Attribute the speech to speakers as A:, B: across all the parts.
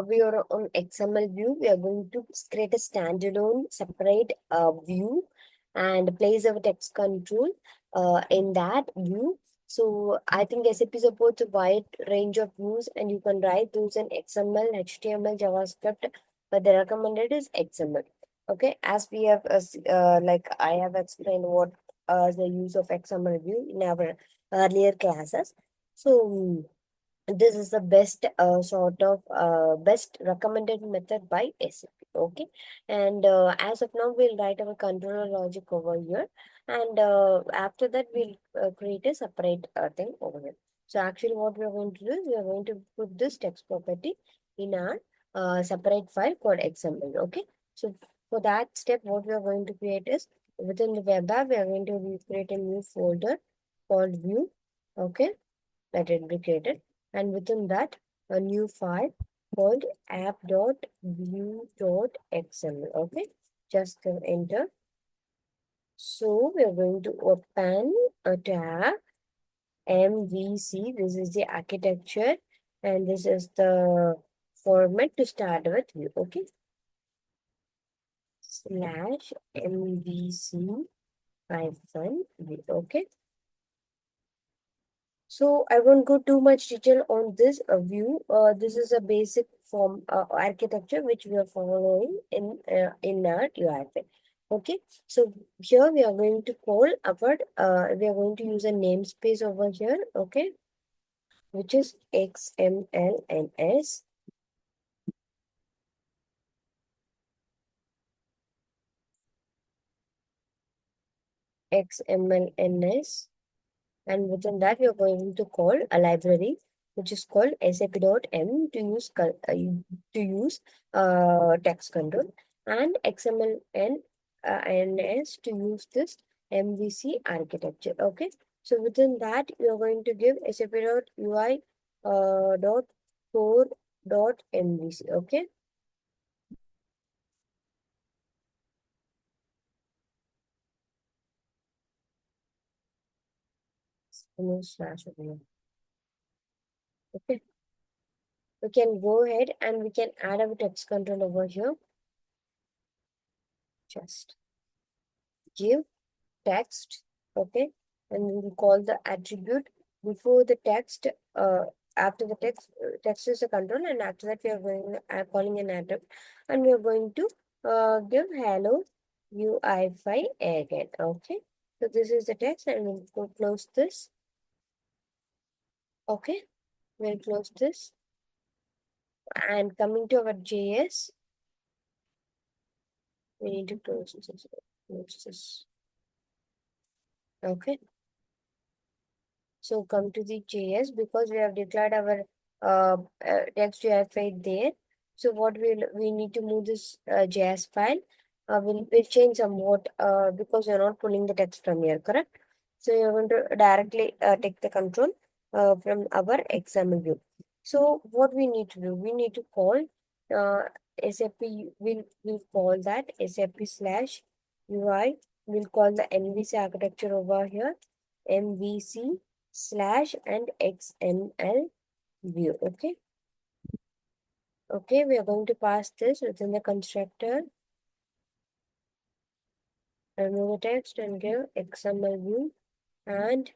A: we are on XML view. We are going to create a standalone separate view and place our text control in that view. So I think SAP supports a wide range of views, and you can write those in XML, HTML, JavaScript, but the recommended is XML. Okay, as we have like I have explained what the use of XML view in our earlier classes. So this is the best sort of best recommended method by SAP. Okay, and as of now, we'll write our controller logic over here, and after that, we'll create a separate thing over here. So actually, what we are going to do is we are going to put this text property in our separate file called XML. Okay, so for that step, what we are going to create is within the web app, we are going to create a new folder called view. Okay, that will be created, and within that a new file called app.view.xml. Okay, just enter. So we are going to open a tab MVC. This is the architecture, and this is the format to start with view. Okay, slash MVC hyphen view. Okay, so I won't go too much detail on this view. This is a basic form architecture which we are following in our UI5. Okay, so here we are going to call our we are going to use a namespace over here. Okay, which is XMLNS. XMLNS, and within that we are going to call a library which is called sap.m to use text control, and XML and NS to use this MVC architecture. Okay, so within that you are going to give sap.ui dot core dot MVC. Okay, slash over here. Okay, we can go ahead and we can add our text control over here. Just give text. Okay, and we will call the attribute before the text. After the text is a control, and after that we are going calling an attribute, and we are going to give hello UI5 again. Okay, so this is the text, and we'll go close this. Okay, we'll close this, and coming to our JS, we need to close this. Close this. Okay. So come to the JS, because we have declared our text UI5 there. So what we need to move this JS file. We'll change somewhat because you're not pulling the text from here, correct? So you're going to directly take the control from our XML view. So what we need to do, we need to call uh, SAP. We'll call that SAP slash UI. We'll call the MVC architecture over here, MVC slash and XML view. Okay. Okay, we are going to pass this within the constructor. Remove the text and give XML view. And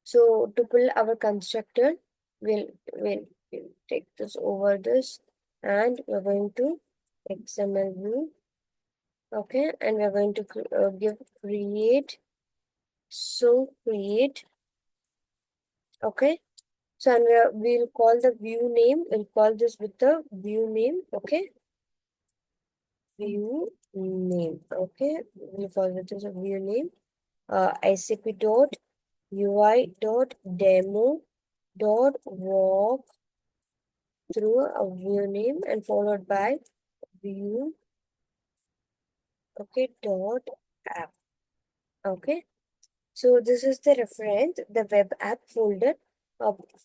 A: so to pull our constructor, we'll take this over this, and we're going to XML view. Okay, and we're going to give create. So create. Okay. So and we'll call the view name. We'll call this with the view name. Okay. View name. Okay. We'll call it as a view name. SAP dot UI dot demo dot walk through a view name, and followed by view. Okay. Dot app. Okay. So this is the reference, the web app folder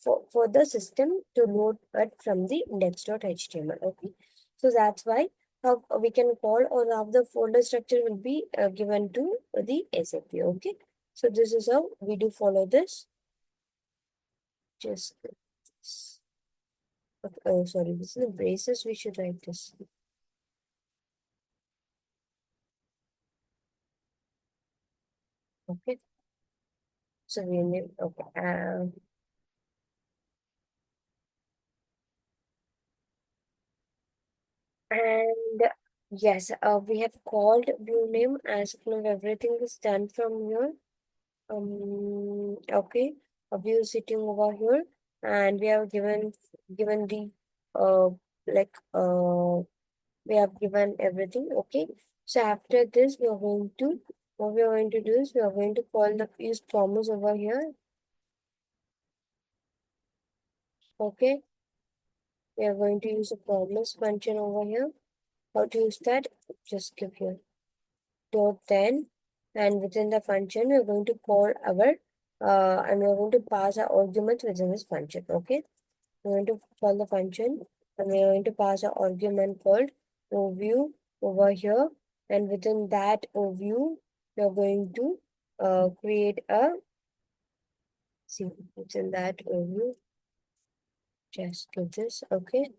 A: for the system to load it from the index.html. Okay, so that's why how we can call, or how the folder structure will be given to the SAP. Okay, so this is how we do follow this. Just this. Okay, oh, sorry, this is the braces. We should write this. Okay. So we need, okay. And yes, we have called view name as of now everything is done from here. Okay, a view sitting over here, and we have given the uh like we have given everything. Okay, so after this we are going to what we are going to do is we are going to call the use promise over here. Okay, we are going to use a promise function over here. How to use that? Just give here dot 10, and within the function we are going to call our and we are going to pass our arguments within this function. Okay, we're going to call the function and we are going to pass an argument called overview over here, and within that overview we are going to create a see within that overview, just give this. Okay,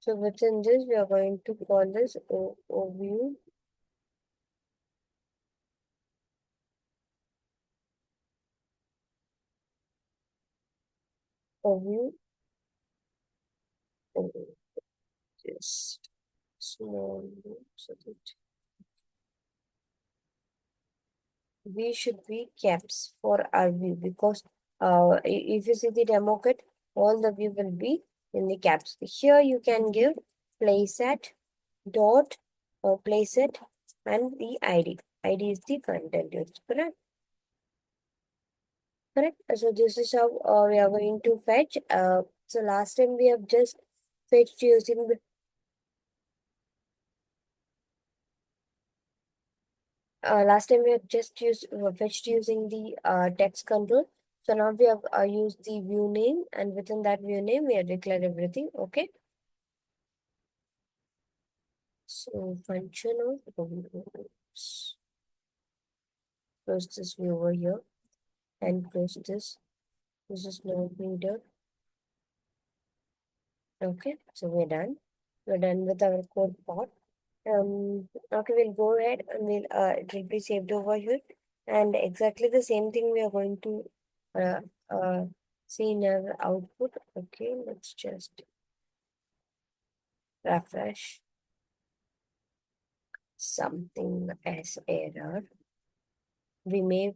A: so within this we are going to call this overview. Overview. Overview. Just small so that we should be caps for our view, because if you see the demo kit, all the view will be in the caps. Here you can give place at dot or place it and the ID. ID is the content. It's correct. Correct. So this is how we are going to fetch. So last time we have just fetched using the last time we have just used fetched using the text control. So now we have used the view name, and within that view name we have declared everything. Okay. So function of close this view over here and close this. This is no reader. Okay. So we're done. We're done with our code part. Okay, we'll go ahead and it will be saved over here. And exactly the same thing we are going to uh, uh, see in our output. Okay, let's just refresh something as error. We may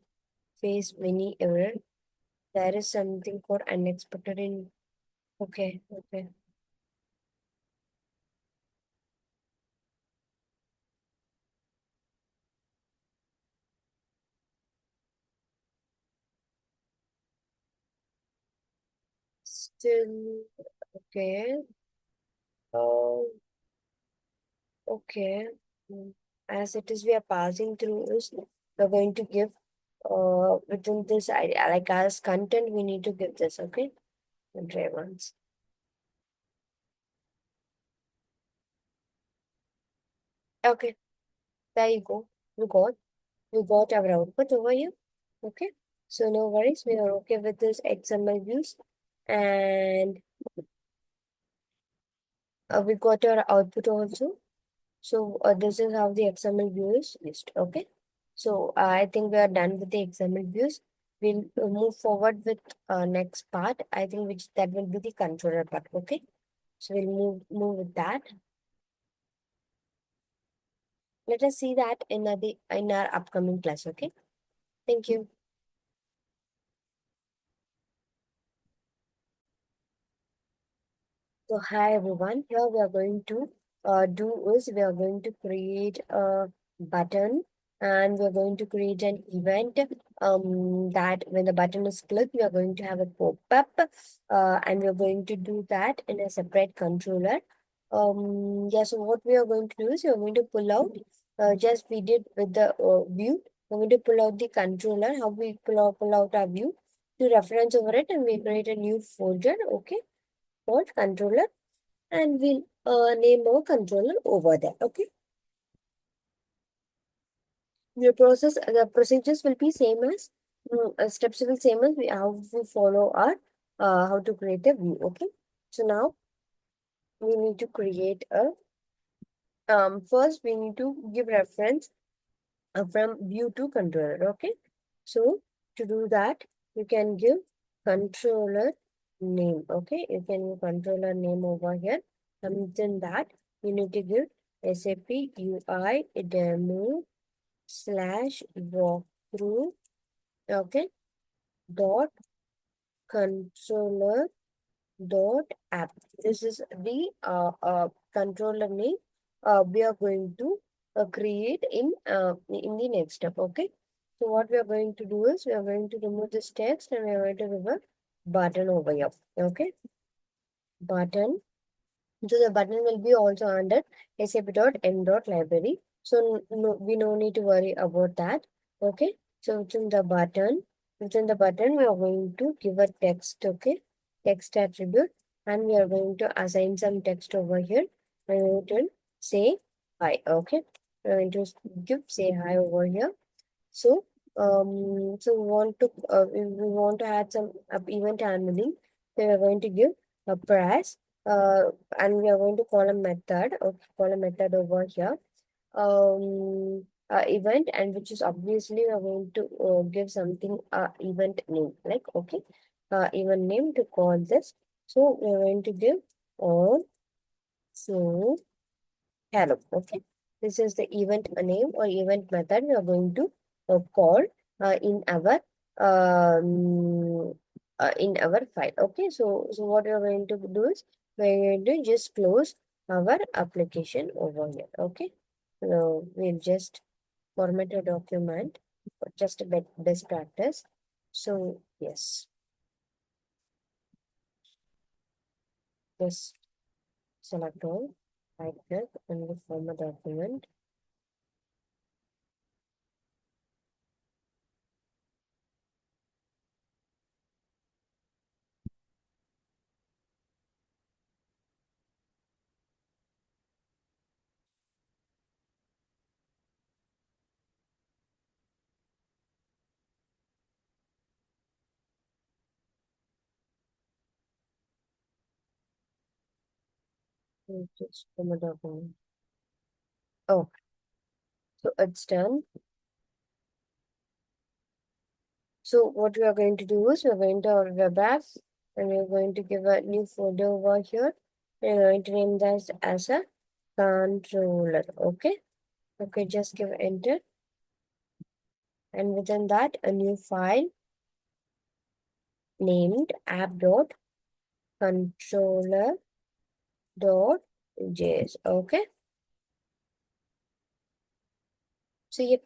A: face many error. There is something called unexpected in. Okay, okay. Still, okay. Oh, okay. Mm. As it is, we are passing through is we're going to give within this idea, like as content, we need to give this, okay? And try once. Okay, there you go. We got our output over here. Okay. So no worries, we are okay with this XML views. And we got our output also. So this is how the XML view is used. Okay. So I think we are done with the XML views. We'll move forward with next part. I think which that will be the controller part. Okay. So we'll move with that. Let us see that in our upcoming class. Okay. Thank you. So hi everyone. Here we are going to do is we are going to create a button, and we are going to create an event that when the button is clicked, we are going to have a pop-up, and we are going to do that in a separate controller. Yeah, so what we are going to do is we are going to pull out just we did with the view. We're going to pull out the controller, how we pull out our view to reference over it, and we create a new folder, okay, called controller, and we'll name our controller over there. Okay. The procedures will be same as steps will same as how we follow our how to create a view. Okay, so now we need to create a first we need to give reference from view to controller. Okay, so to do that you can give controller name. Okay, you can give controller name over here, and then that you need to give SAP UI demo slash walkthrough. Okay, dot controller dot app. This is the controller name we are going to create in the next step. Okay, so what we are going to do is we are going to remove this text and we are going to give a button over here. Okay, button. So the button will be also under sap.m.library. So no, we no need to worry about that. Okay. So within the button, we are going to give a text. Okay, text attribute, and we are going to assign some text over here. And we will say hi. Okay, we are going to give say hi over here. So, we want to add some event handling. So we are going to give a press, and we are going to call a method, or call a method over here, event, and which is obviously we are going to give something event name, like okay, event name to call this. So we are going to give on so hello. Okay, this is the event name or event method we are going to call um, in our file. Okay, so what we are going to do is we are going to just close our application over here. Okay, so we'll just format a document, just a best practice. So yes, just select all, right click, and we format document. Just format document. Oh, so it's done. So what we are going to do is we are going to our web app and we are going to give a new folder over here. We are going to name this as a controller. Okay. Okay, just give enter. And within that, a new file named app.controller.js. Okay. So yep.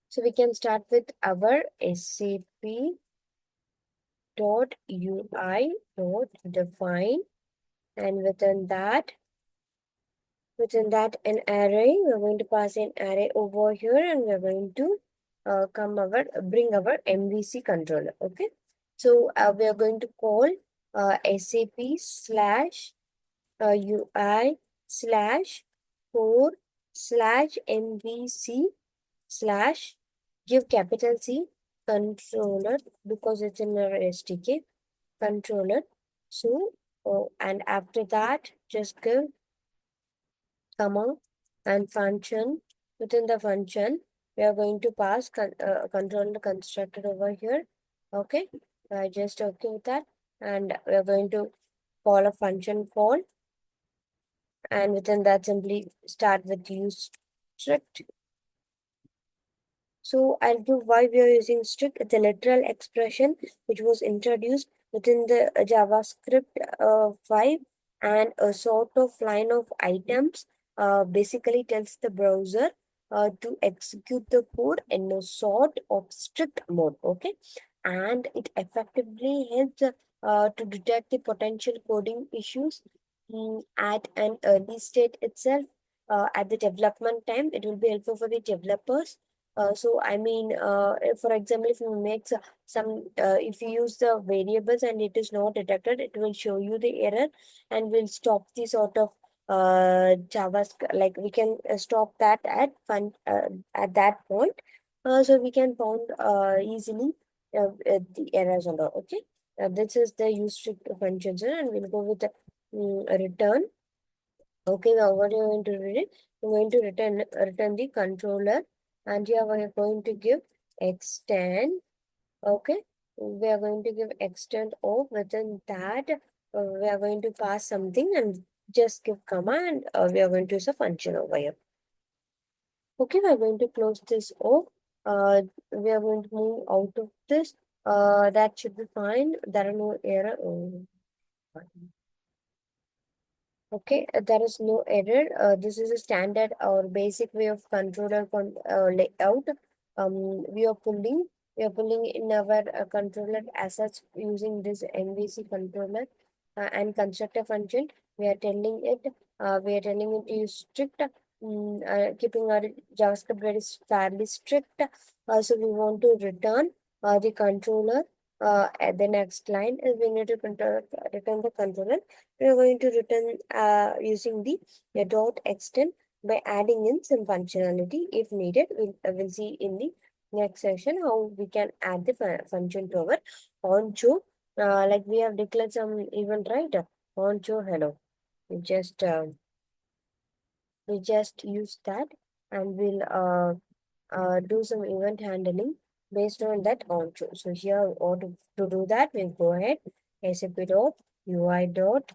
A: So we can start with our SAP dot UI dot define, and within that an array, we're going to pass an array over here, and we're going to bring our MVC controller. Okay, so we are going to call SAP slash UI slash 4 slash MVC slash give capital C controller, because it's in our SDK controller. So and after that just give comma and function. Within the function we are going to pass controller constructed over here. Okay, just okay with that, and we are going to call a function call, and within that simply start with use strict. So I'll give why we are using strict. It's a literal expression which was introduced within the JavaScript 5, and a sort of line of items basically tells the browser to execute the code in a sort of strict mode. Okay, and it effectively helps to detect the potential coding issues at an early state itself. At the development time, it will be helpful for the developers. For example, if you make if you use the variables and it is not detected, it will show you the error and will stop the sort of JavaScript. Like we can stop that at that point, so we can found easily the errors and all. Okay, This is the use strict function, sir, and we'll go with the return. Okay, now what are you going to read? You're going to return the controller, and here we are going to give extend. Okay, we are going to give extend of. Within that, we are going to pass something and just give command. We are going to use a function over here. Okay, we are going to close this off. We are going to move out of this. That should be fine. There are no error. Oh. Okay, there is no error. This is a standard or basic way of controller layout. We are pulling in our controller assets using this MVC controller and constructor function. We are telling it to use strict, keeping our JavaScript very fairly strict. So we want to return the controller. At the next line is we need to return the controller. We are going to return using the dot extend by adding in some functionality if needed. We'll see in the next section how we can add the function to our oncho. Like we have declared some event, right? Oncho hello. We just uh, we just use that, and we'll do some event handling based on that oncho. So here, or to do that, we'll go ahead SAP dot UI dot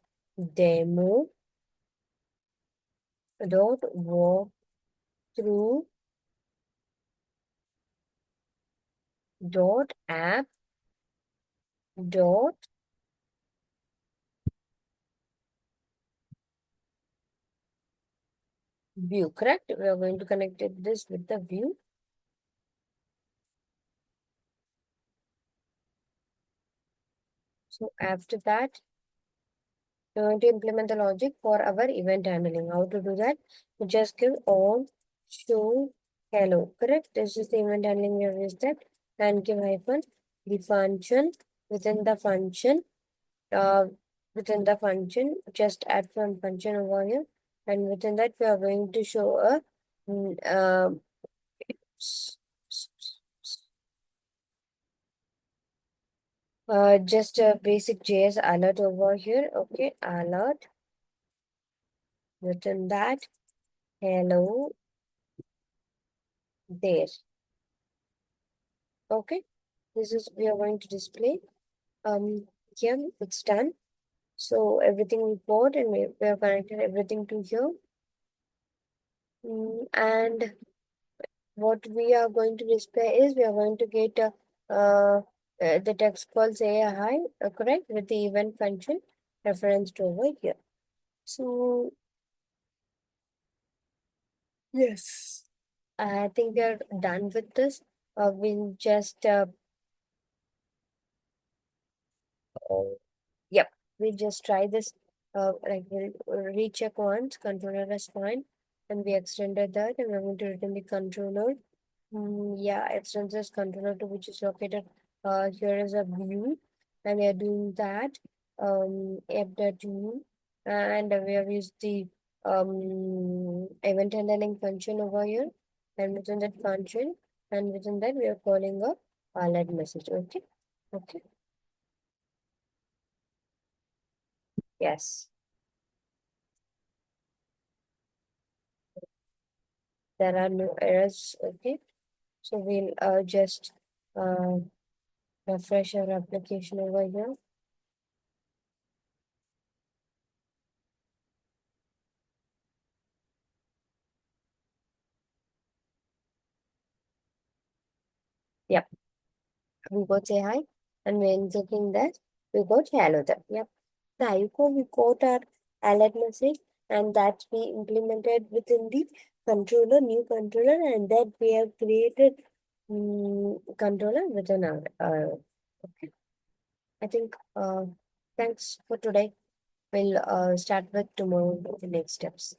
A: demo dot walk through dot app dot view. Correct, we are going to connect this with the view. So after that, we're going to implement the logic for our event handling. How to do that? We just give on show hello. Correct, this is the event handling. We have used that, and give hyphen the function. Uh within the function, just add from function over here, and within that we are going to show a mm, s- s- just a basic JS alert over here. Okay, alert. Within that, hello there. Okay, this is we are going to display. Here it's done. So everything we bought, and we have connected everything to here. And what we are going to display is we are going to get the text called say hi, correct, with the event function referenced over here. So yes, I think we are done with this. We'll just uh, yep, we'll just try this. Like we'll recheck once controller is fine, and we extended that, and we're going to return the controller. Yeah, extends this controller to which is located. Here is a view, and we are doing that. App.view, and we have used the event handling function over here, and within that function, and within that we are calling a alert message. Okay, okay, yes, there are no errors. Okay, so we'll just uh refresh our application over here. Yep. We got say hi, and when checking that, we got hello there. Yep. The icon we got our alert message, and that we implemented within the controller, new controller, and that we have created controller within our okay. I think thanks for today. We'll start with tomorrow with the next steps.